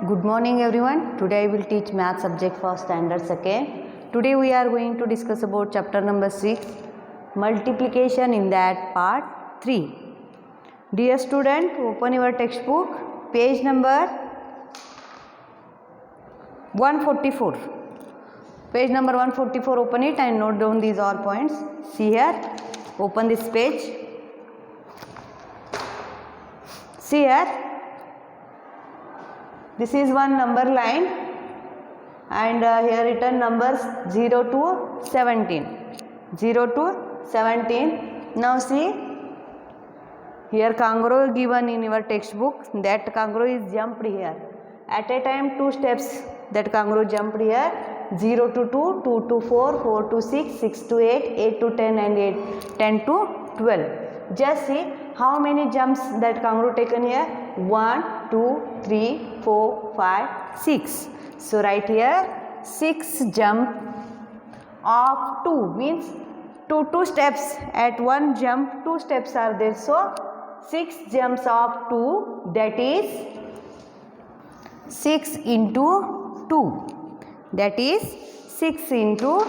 Good morning everyone. Today I will teach math subject for standard 2nd. Today we are going to discuss about chapter number 6, multiplication in that part 3. Dear student, open your textbook, page number 144. Page number 144, open it and note down these all points. See here, open this page. See here. This is one number line and here written numbers 0 to 17. 0 to 17. Now see, here kangaroo given in your textbook. That kangaroo is jumped here. At a time 2 steps that kangaroo jumped here. 0 to 2, 2 to 4, 4 to 6, 6 to 8, 8 to 10 and 10 to 12. Just see how many jumps that kangaroo taken here. 1, 2, 3, 4, 5, 6. So write here 6 jump of 2 means 2 steps. At one jump 2 steps are there. So 6 jumps of 2, that is 6 into 2. That is 6 into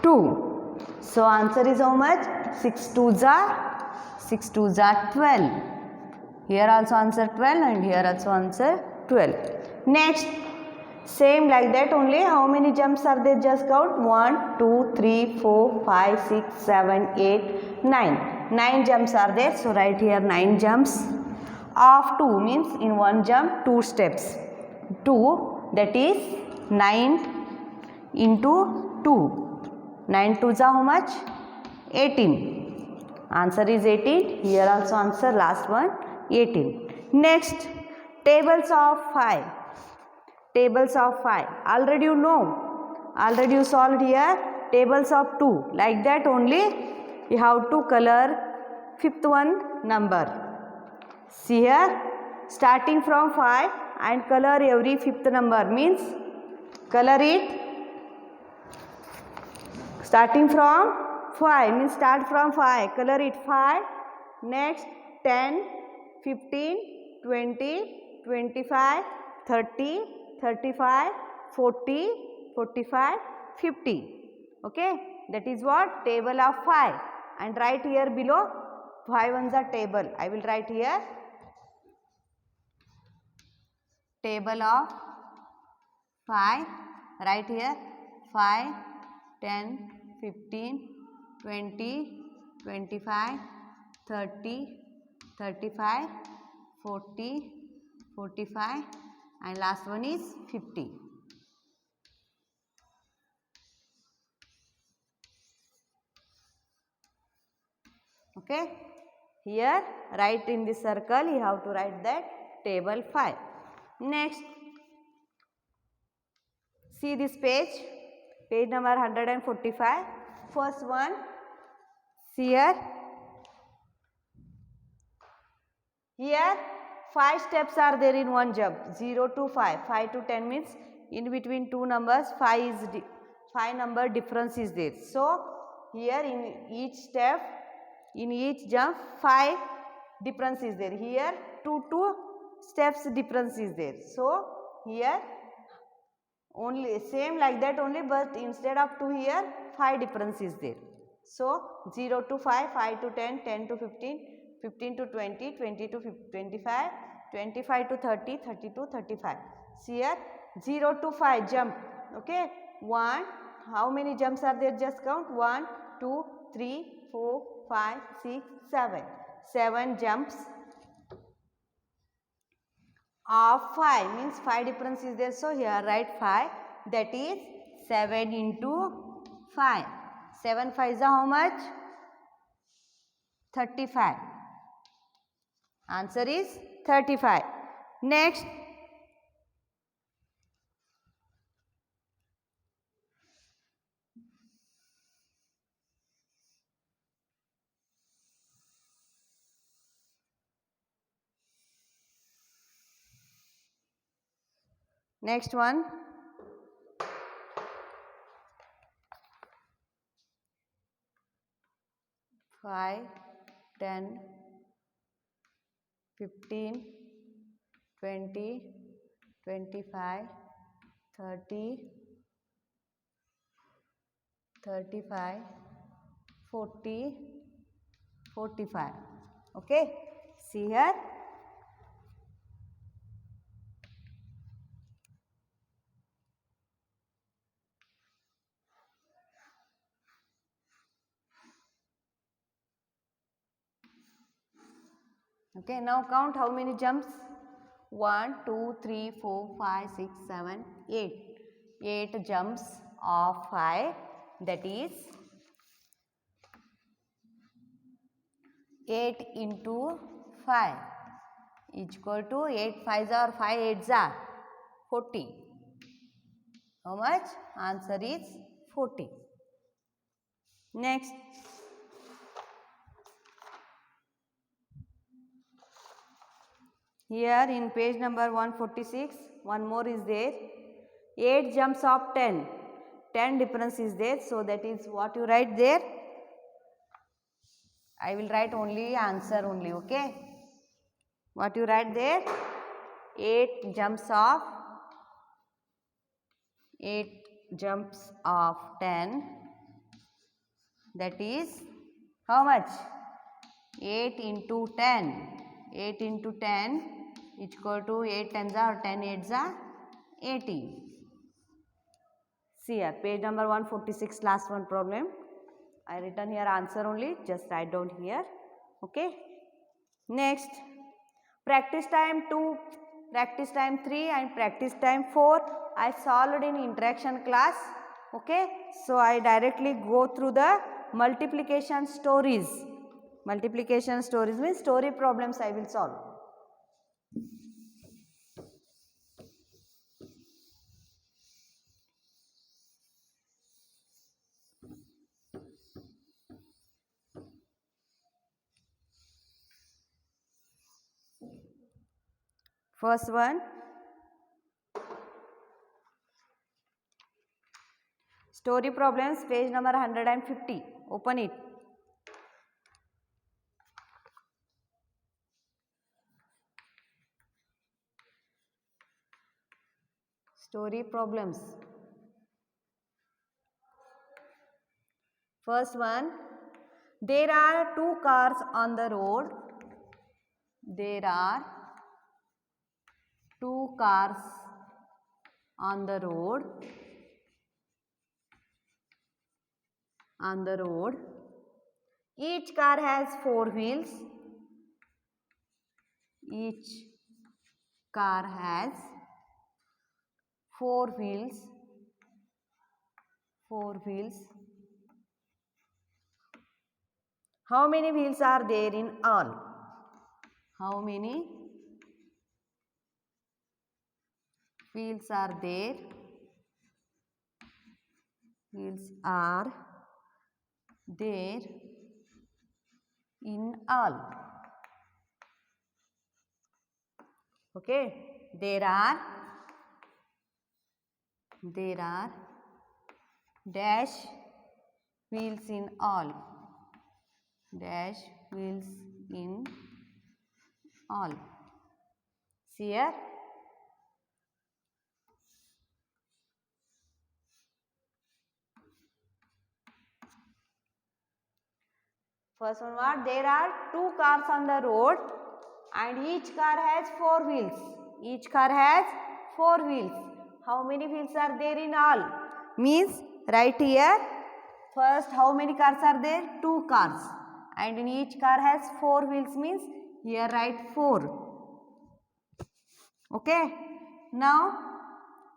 2. So answer is how much? 6 2s are 12. Here also answer 12 and here also answer 12. Next, same like that only. How many jumps are there? Just count. 1, 2, 3, 4, 5, 6, 7, 8, 9. 9 jumps are there. So write here 9 jumps of 2 means in one jump 2 steps. 2, that is 9 into 2. 9 2s are how much? 18. Answer is 18. Here also answer last one 18. Next, tables of 5. Tables of 5. Already you know. Already you solved here. Tables of 2. Like that only you have to color fifth one number. See here. Starting from 5 and color every fifth number means color it. Starting from 5 means start from 5. Color it 5. Next 10. 15, 20, 25, 30, 35, 40, 45, 50. Okay, that is what? Table of 5. And write here below 5 ones are table. I will write here table of 5. Write here 5, 10, 15, 20, 25, 30, 35, 40, 45 and last one is 50. Okay. Here write in this circle you have to write that table 5. Next, see this page. Page number 145. First one. See here. Here 5 steps are there in one jump. 0 to 5. 5 to 10 means in between two numbers 5 number difference is there. So here in each step, in each jump 5 difference is there. Here 2 steps difference is there. So here only same like that only, but instead of 2 here 5 difference is there. So 0 to 5, 5 to 10, 10 to 15, 15 to 20, 20 to 25, 25 to 30, 30 to 35. See here 0 to 5 jump. Okay, 1. How many jumps are there? Just count. 1, 2, 3, 4, 5, 6, 7. 7 jumps of 5 means 5 difference is there. So here write 5. That is 7 into 5. 7 5s are how much? 35. Answer is 35. Next, next one. Five, 10, 15, 20, 25, 30, 35, 40, 45. Okay, see here. Okay, now count how many jumps. 1, 2, 3, 4, 5, 6, 7, 8. 8 jumps of 5, that is 8 into 5 is equal to 8 5s are 5 8s are 40. How much? Answer is 40. Next. Here in page number 146, one more is there. 8 jumps of 10. 10 difference is there. So that is what you write there. I will write only answer only, okay. What you write there? 8 jumps of 10. That is how much? 8 into 10. 8 into 10 is equal to 8 tens are 10 8s are 80. See here, page number 146, last one problem. I written here answer only, just write down here. Okay. Next, practice time 2, practice time 3 and practice time 4 I solved in interaction class. Okay. So I directly go through the multiplication stories. Multiplication stories means story problems I will solve. First one, story problems, page number 150. Open it. Story problems. First one, there are 2 cars on the road. There are 2 cars on the road. On the road. Each car has 4 wheels. Each car has 4 wheels. 4 wheels. How many wheels are there in all? How many wheels are there? Wheels are there in all. Okay, there are dash wheels in all. Dash wheels in all. See here. First one, what? There are 2 cars on the road and each car has 4 wheels. Each car has 4 wheels. How many wheels are there in all? Means right here. First, how many cars are there? 2 cars. And in each car has 4 wheels means here write 4. Okay. Now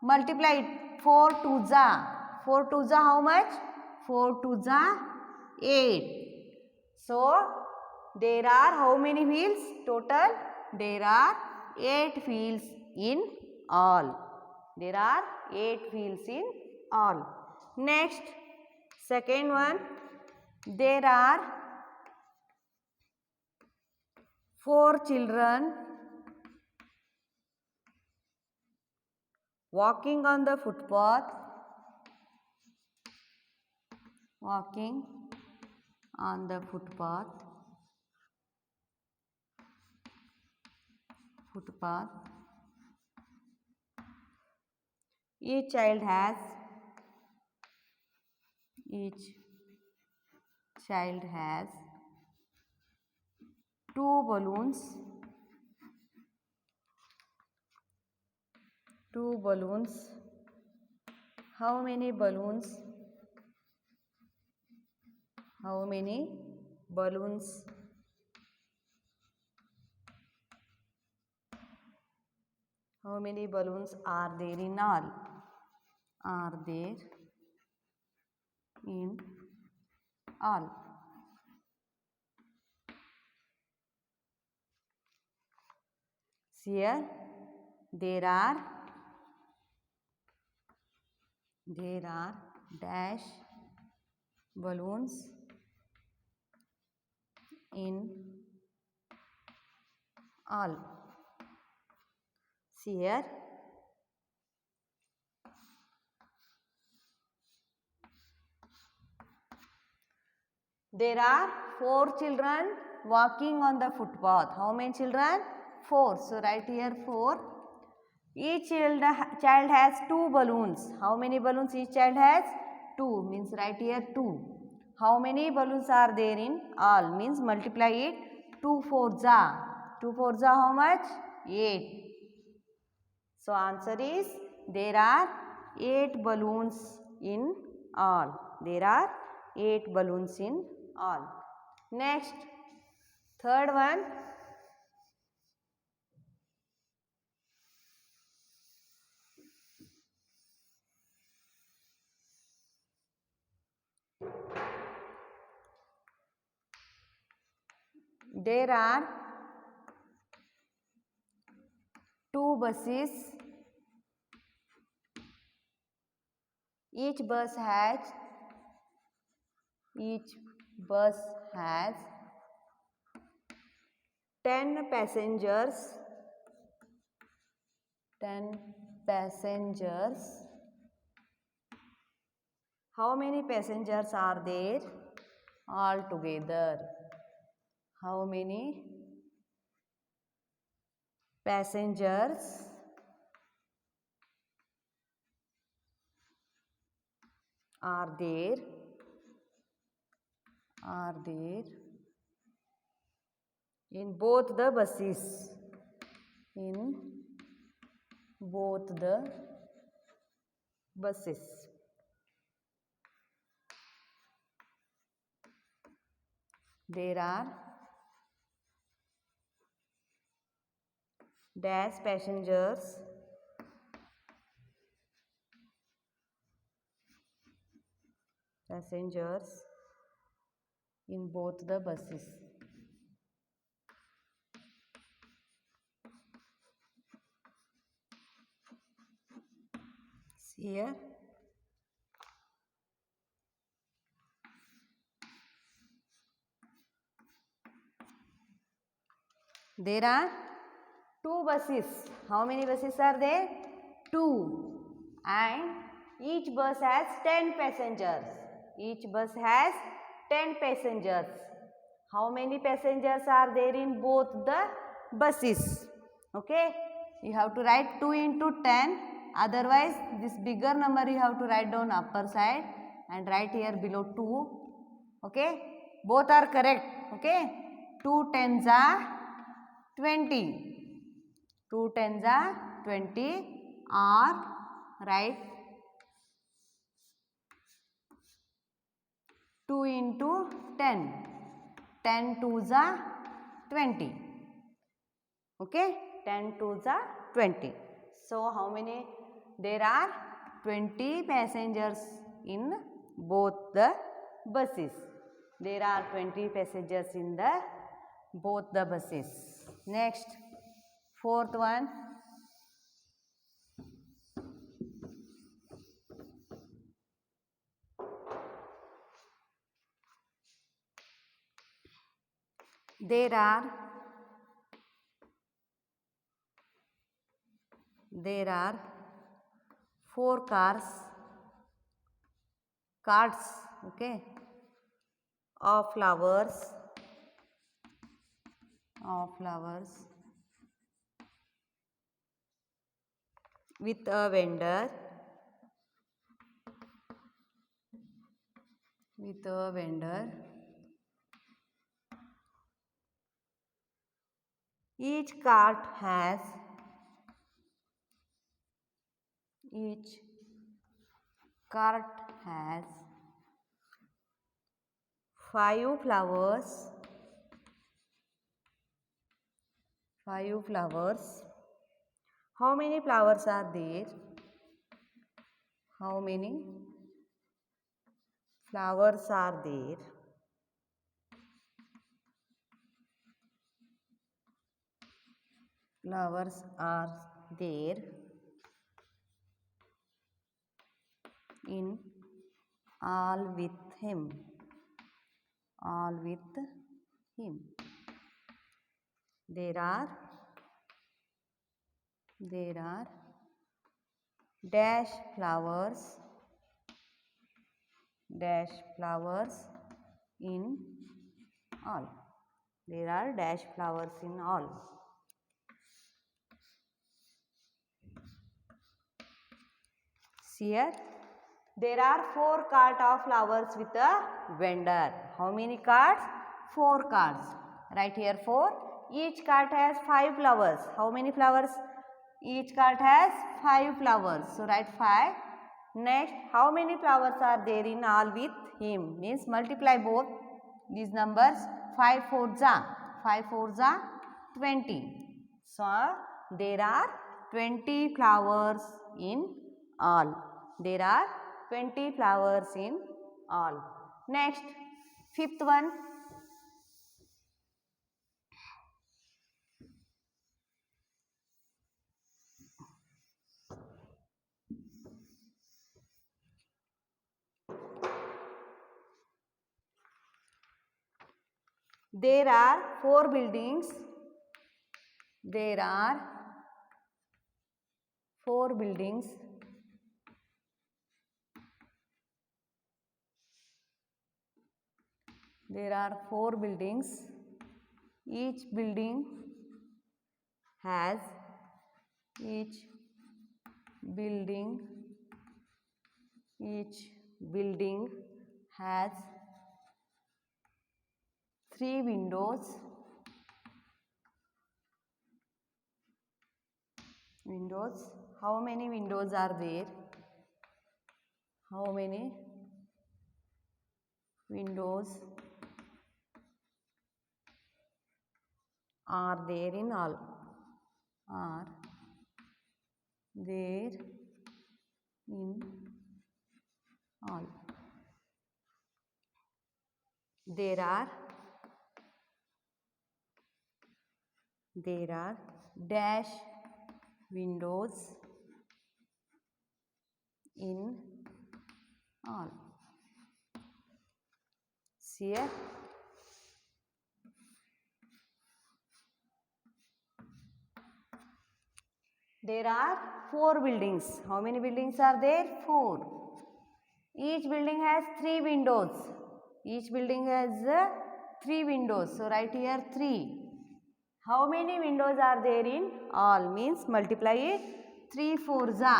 multiply it. 4 2 za. 4 2 za how much? 4 2 za 8. So there are how many wheels total? There are 8 wheels in all. There are 8 wheels in all. Next, second one, there are 4 children walking on the footpath. Walking on the footpath. each child has two balloons. How many balloons? How many balloons are there in all? Are there in all? Here there are dash balloons in all. See here. There are 4 children walking on the footpath. How many children? 4. So write here 4. Each child has 2 balloons. How many balloons each child has? 2. Means write here 2. How many balloons are there in all? Means multiply it. 2 4s are. 2 4s are how much? 8. So answer is there are 8 balloons in all. There are 8 balloons in all. Next, third one. There are 2 buses. Each bus has 10 passengers. 10 passengers. How many passengers are there altogether? How many passengers are there in both the buses? In both the buses. There are dash passengers. In both the buses. See here. There are 2 buses. How many buses are there? 2. And each bus has 10 passengers. Each bus has 10 passengers. How many passengers are there in both the buses? Okay. You have to write 2 into 10. Otherwise, this bigger number you have to write down upper side and write here below 2. Okay. Both are correct. Okay. 2 tens are 20. 2 tens are 20 or write 2 into 10. 10 twos are 20. Okay. 10 twos are 20. So how many? There are 20 passengers in both the buses. There are 20 passengers in both the buses. Next, fourth one. There are 4 carts, okay, of flowers with a vendor. with a vendor. Each cart has 5 flowers. 5 flowers. How many flowers are there? How many flowers are there? Flowers are there in all with him. All with him. There are dash flowers in all. There are dash flowers in all. See here, there are 4 carts of flowers with a vendor. How many carts? 4 carts. Right here 4. Each cart has 5 flowers. How many flowers? Each cart has 5 flowers. So write 5. Next, how many flowers are there in all with him? Means multiply both these numbers. 5 4 ja 20. So there are 20 flowers in all. There are 20 flowers in all. Next, fifth one. There are 4 buildings. There are 4 buildings. There are 4 buildings. Each building has 3 windows. How many windows are there? How many windows are there in all? Are there in all? There are dash windows in all. See here. There are 4 buildings. How many buildings are there? 4. Each building has 3 windows. Each building has 3 windows. So write here 3. How many windows are there in all? Means multiply it. 3 4 ja.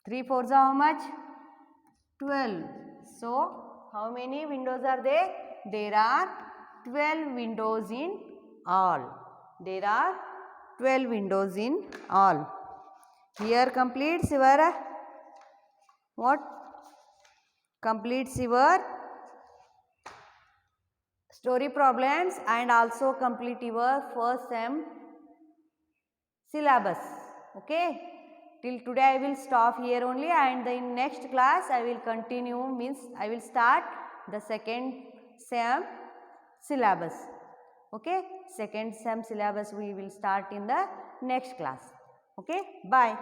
3 4 ja how much? 12. So how many windows are there? There are 12 windows in all. There are 12 windows in all. Here completes your what? Completes your story problems and also complete your first sem syllabus. Okay. Till today I will stop here only, and in next class I will continue, means I will start the second sem syllabus. Okay. Second sem syllabus we will start in the next class. Okay. Bye.